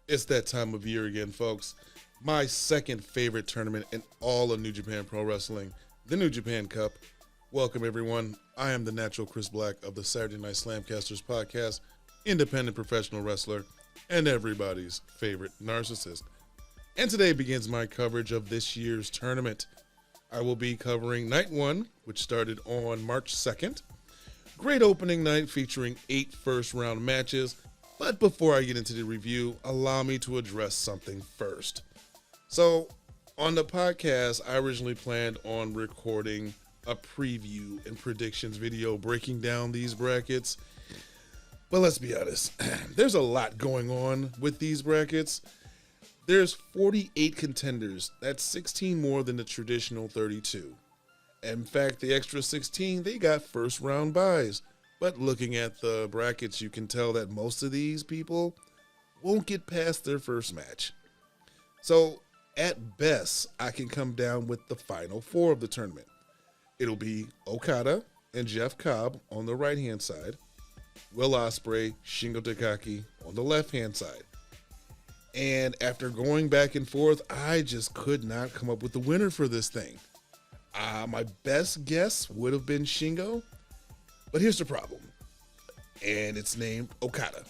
It's that time of year again, folks. My second favorite tournament in all of New Japan Pro Wrestling, the New Japan Cup. Welcome, everyone. I am the natural Chris Black of the Saturday Night SlamCasters podcast, independent professional wrestler, and everybody's favorite narcissist. And today begins my coverage of this year's tournament. I will be covering Night 1, which started on March 2nd. Great opening night featuring 8 first-round matches. But before I get into the review, allow me to address something first. So, on the podcast, I originally planned on recording a preview and predictions video breaking down these brackets. But let's be honest, there's a lot going on with these brackets. There's 48 contenders. That's 16 more than the traditional 32. In fact, the extra 16, they got first round buys. But looking at the brackets, you can tell that most of these people won't get past their first match. So, at best, I can come down with the final 4 of the tournament. It'll be Okada and Jeff Cobb on the right-hand side, Will Ospreay, Shingo Takagi on the left-hand side. And after going back and forth, I just could not come up with the winner for this thing. My best guess would have been Shingo, but here's the problem, and it's named Okada.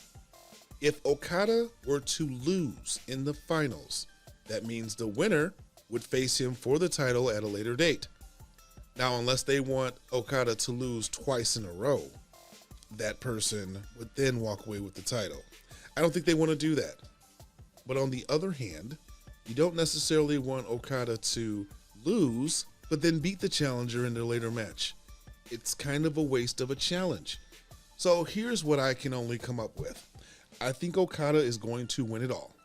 If Okada were to lose in the finals, that means the winner would face him for the title at a later date. Now, unless they want Okada to lose twice in a row, that person would then walk away with the title. I don't think they want to do that. But on the other hand, you don't necessarily want Okada to lose, but then beat the challenger in their later match. It's kind of a waste of a challenge. So here's what I can only come up with. I think Okada is going to win it all.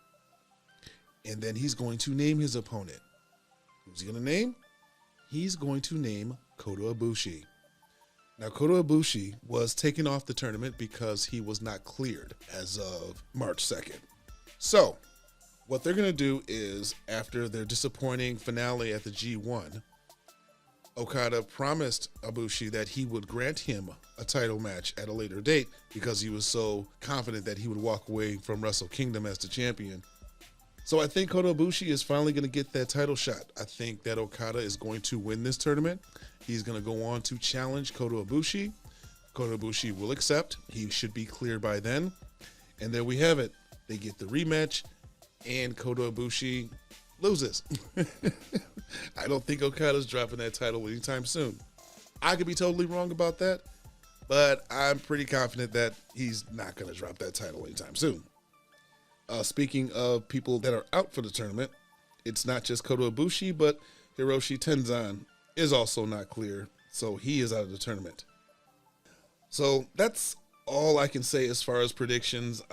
And then he's going to name his opponent. Who's he going to name? He's going to name Kota Ibushi. Now, Kota Ibushi was taken off the tournament because he was not cleared as of March 2nd. So, what they're going to do is, after their disappointing finale at the G1, Okada promised Ibushi that he would grant him a title match at a later date because he was so confident that he would walk away from Wrestle Kingdom as the champion. So I think Kota Ibushi is finally going to get that title shot. I think that Okada is going to win this tournament. He's going to go on to challenge Kota Ibushi. Kota Ibushi will accept. He should be cleared by then. And there we have it. They get the rematch, and Kota Ibushi loses. I don't think Okada's dropping that title anytime soon. I could be totally wrong about that, but I'm pretty confident that he's not going to drop that title anytime soon. Speaking of people that are out for the tournament, it's not just Kota Ibushi, but Hiroshi Tenzan is also not clear, so he is out of the tournament. So that's all I can say as far as predictions.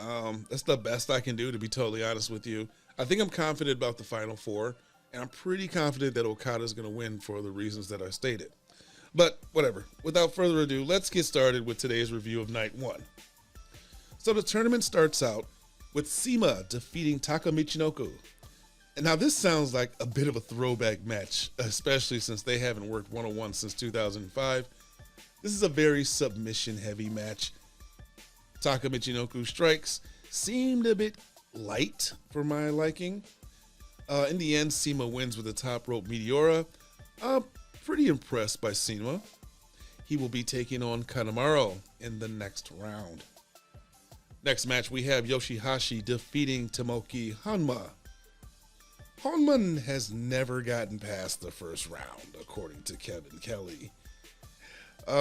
That's the best I can do, to be totally honest with you. I think I'm confident about the Final 4, and I'm pretty confident that Okada is going to win for the reasons that I stated. But whatever. Without further ado, let's get started with today's review of Night 1. So the tournament starts out with CIMA defeating Taka Michinoku. And now this sounds like a bit of a throwback match, especially since they haven't worked one-on-one since 2005. This is a very submission-heavy match. Taka Michinoku strikes seemed a bit light for my liking. In the end, CIMA wins with a top rope Meteora. Pretty impressed by CIMA. He will be taking on Kanemaru in the next round. Next match, we have Yoshihashi defeating Tomoki Honma. Honma has never gotten past the first round, according to Kevin Kelly,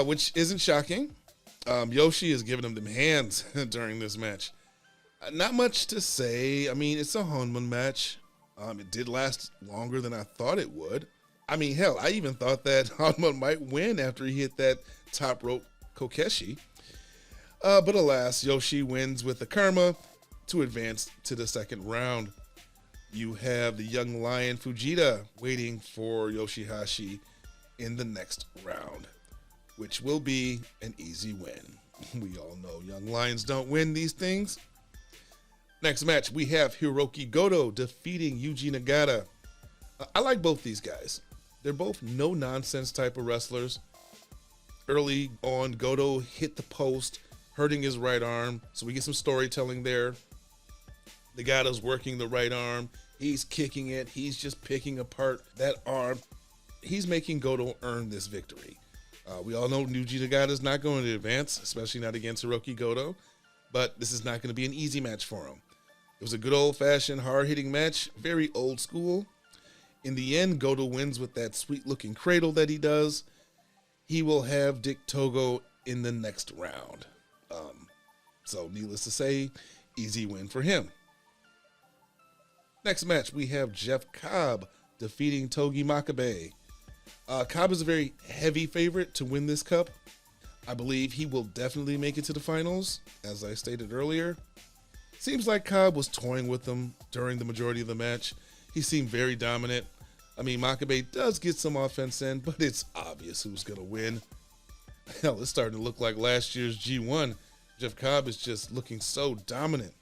which isn't shocking. Yoshi is giving him them hands during this match. Not much to say. I mean, it's a Honma match. It did last longer than I thought it would. I mean, hell, I even thought that Honma might win after he hit that top rope Kokeshi. But alas, Yoshi wins with the karma to advance to the second round. You have the young lion Fujita waiting for Yoshihashi in the next round, which will be an easy win. We all know young lions don't win these things. Next match, we have Hiroki Goto defeating Yuji Nagata. I like both these guys. They're both no-nonsense type of wrestlers. Early on, Goto hit the post, hurting his right arm, so we get some storytelling there. Nagata's working the right arm. He's kicking it. He's just picking apart that arm. He's making Goto earn this victory. We all know Yuji Nagata's not going to advance, especially not against Hiroki Goto, but this is not going to be an easy match for him. It was a good old-fashioned, hard-hitting match, very old school. In the end, Goto wins with that sweet-looking cradle that he does. He will have Dick Togo in the next round. So needless to say, easy win for him. Next match, we have Jeff Cobb defeating Togi Macabee. Cobb is a very heavy favorite to win this cup. I believe he will definitely make it to the finals, as I stated earlier. Seems like Cobb was toying with him during the majority of the match. He seemed very dominant. I mean, Macabee does get some offense in, but it's obvious who's going to win. Hell, it's starting to look like last year's G1. Jeff Cobb is just looking so dominant.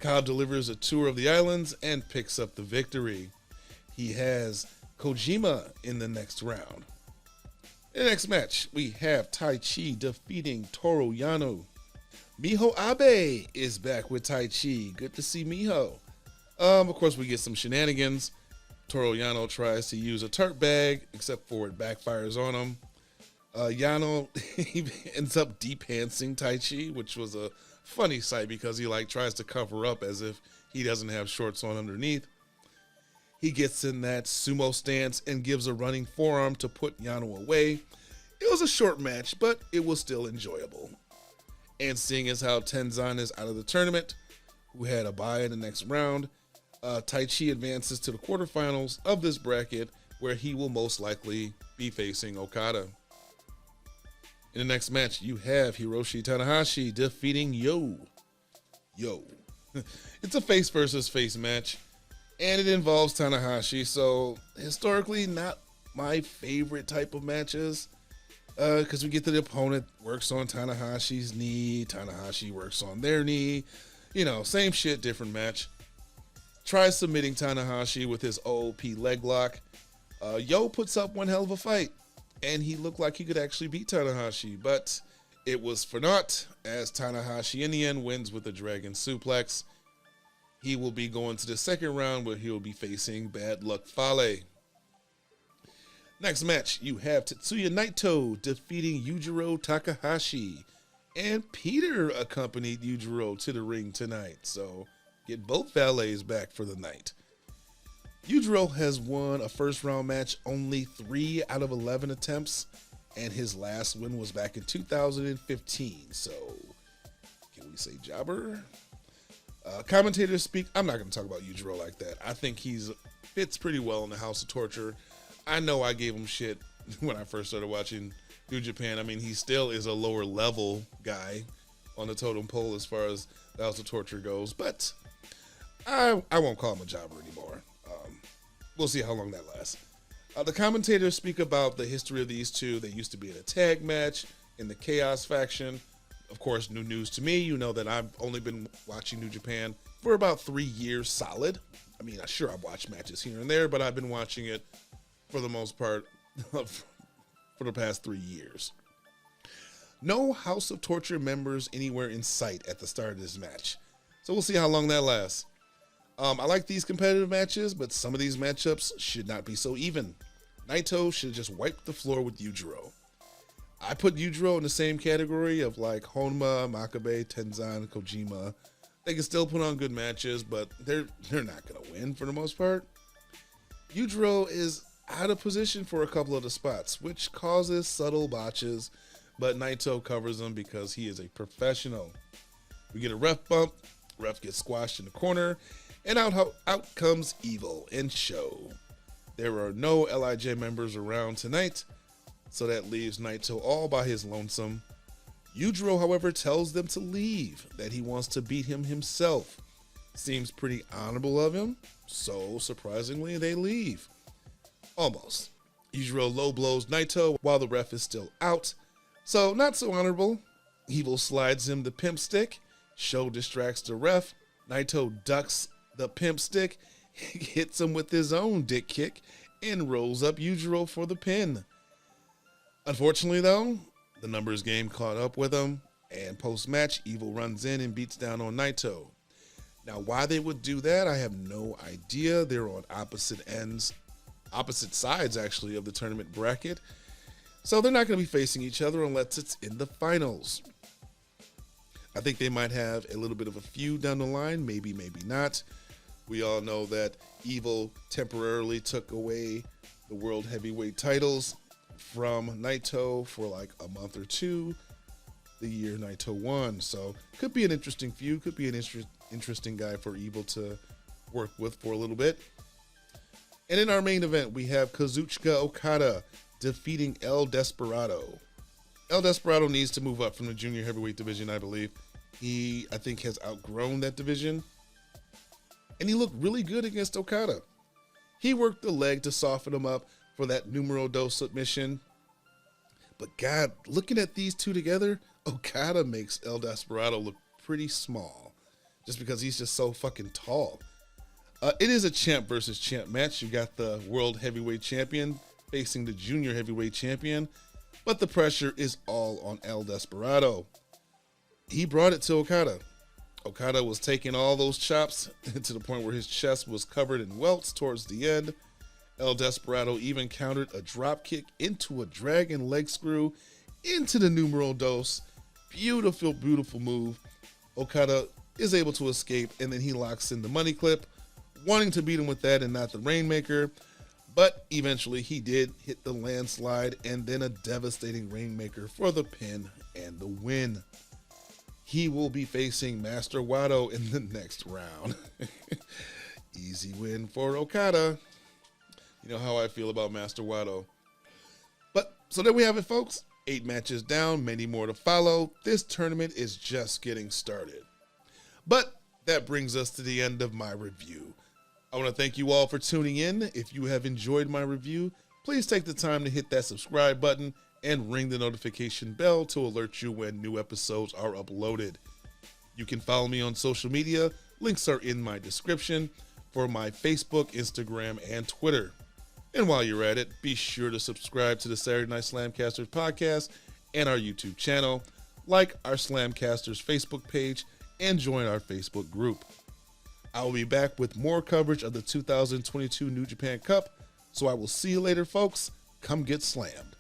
Cobb delivers a tour of the islands and picks up the victory. He has Kojima in the next round. In the next match, we have Tai Chi defeating Toroyano. Miho Abe is back with Tai Chi. Good to see Miho. Of course, we get some shenanigans. Toroyano tries to use a tarp bag, except for it backfires on him. Yano he ends up deep-handsing Tai Chi, which was a funny sight because he tries to cover up as if he doesn't have shorts on underneath. He gets in that sumo stance and gives a running forearm to put Yano away. It was a short match, but it was still enjoyable. And seeing as how Tenzan is out of the tournament, who had a bye in the next round, Tai Chi advances to the quarterfinals of this bracket, where he will most likely be facing Okada. In the next match, you have Hiroshi Tanahashi defeating Yo. It's a face versus face match, and it involves Tanahashi, so historically not my favorite type of matches, because we get to the opponent works on Tanahashi's knee, Tanahashi works on their knee, same shit, different match. Tries submitting Tanahashi with his OOP leg lock. Yo puts up one hell of a fight, and he looked like he could actually beat Tanahashi, but it was for naught, as Tanahashi in the end wins with a dragon suplex. He will be going to the second round, where he will be facing Bad Luck Fale. Next match, you have Tatsuya Knighto defeating Yujiro Takahashi, and Peter accompanied Yujiro to the ring tonight, so get both valets back for the night. Yujiro has won a first round match only 3 out of 11 attempts, and his last win was back in 2015, so can we say jobber? Commentators speak. I'm not going to talk about Yujiro like that. I think fits pretty well in the House of Torture. I know I gave him shit when I first started watching New Japan. I mean, he still is a lower level guy on the totem pole as far as the House of Torture goes, but I won't call him a jobber anymore. We'll see how long that lasts. The commentators speak about the history of these two. They used to be in a tag match in the Chaos faction. Of course, new news to me. You know that I've only been watching New Japan for about 3 years solid. I mean, sure, I've watched matches here and there, but I've been watching it for the most part for the past 3 years. No House of Torture members anywhere in sight at the start of this match. So we'll see how long that lasts. I like these competitive matches, but some of these matchups should not be so even. Knighto should have just wiped the floor with Yujiro. I put Yujiro in the same category of like Honma, Macabee, Tenzan, Kojima. They can still put on good matches, but they're not going to win for the most part. Yujiro is out of position for a couple of the spots, which causes subtle botches, but Knighto covers them because he is a professional. We get a ref bump, ref gets squashed in the corner, and out comes Evil and Show. There are no LIJ members around tonight, so that leaves Knighto all by his lonesome. Yujiro, however, tells them to leave, that he wants to beat him himself. Seems pretty honorable of him, so surprisingly, they leave. Almost. Yujiro low blows Knighto while the ref is still out, so not so honorable. Evil slides him the pimp stick. Show distracts the ref. Knighto ducks the pimp stick, hits him with his own dick kick, and rolls up Yujiro for the pin. Unfortunately, though, the numbers game caught up with him, and post-match, Evil runs in and beats down on Knighto. Now, why they would do that, I have no idea. They're on opposite sides actually of the tournament bracket. So they're not going to be facing each other unless it's in the finals. I think they might have a little bit of a feud down the line, maybe, maybe not. We all know that Evil temporarily took away the World Heavyweight titles from Knighto for like a month or two the year Knighto won. So could be an interesting feud, could be an interesting guy for Evil to work with for a little bit. And in our main event, we have Kazuchika Okada defeating El Desperado. El Desperado needs to move up from the junior heavyweight division, I believe. He, I think, has outgrown that division. And he looked really good against Okada. He worked the leg to soften him up for that numero dos submission. But God, looking at these two together, Okada makes El Desperado look pretty small. Just because he's just so fucking tall. It is a champ versus champ match. You got the world heavyweight champion facing the junior heavyweight champion. But the pressure is all on El Desperado. He brought it to Okada. Okada was taking all those chops to the point where his chest was covered in welts towards the end. El Desperado even countered a drop kick into a dragon leg screw into the numero dos. Beautiful, beautiful move. Okada is able to escape, and then he locks in the money clip, wanting to beat him with that and not the Rainmaker. But eventually he did hit the landslide and then a devastating Rainmaker for the pin and the win. He will be facing Master Wato in the next round. Easy win for Okada. You know how I feel about Master Wato. But, so there we have it, folks. 8 matches down, many more to follow. This tournament is just getting started. But that brings us to the end of my review. I want to thank you all for tuning in. If you have enjoyed my review, please take the time to hit that subscribe button and ring the notification bell to alert you when new episodes are uploaded. You can follow me on social media. Links are in my description for my Facebook, Instagram, and Twitter. And while you're at it, be sure to subscribe to the Saturday Night SlamCasters podcast and our YouTube channel, like our SlamCasters Facebook page, and join our Facebook group. I will be back with more coverage of the 2022 New Japan Cup, so I will see you later, folks. Come get slammed.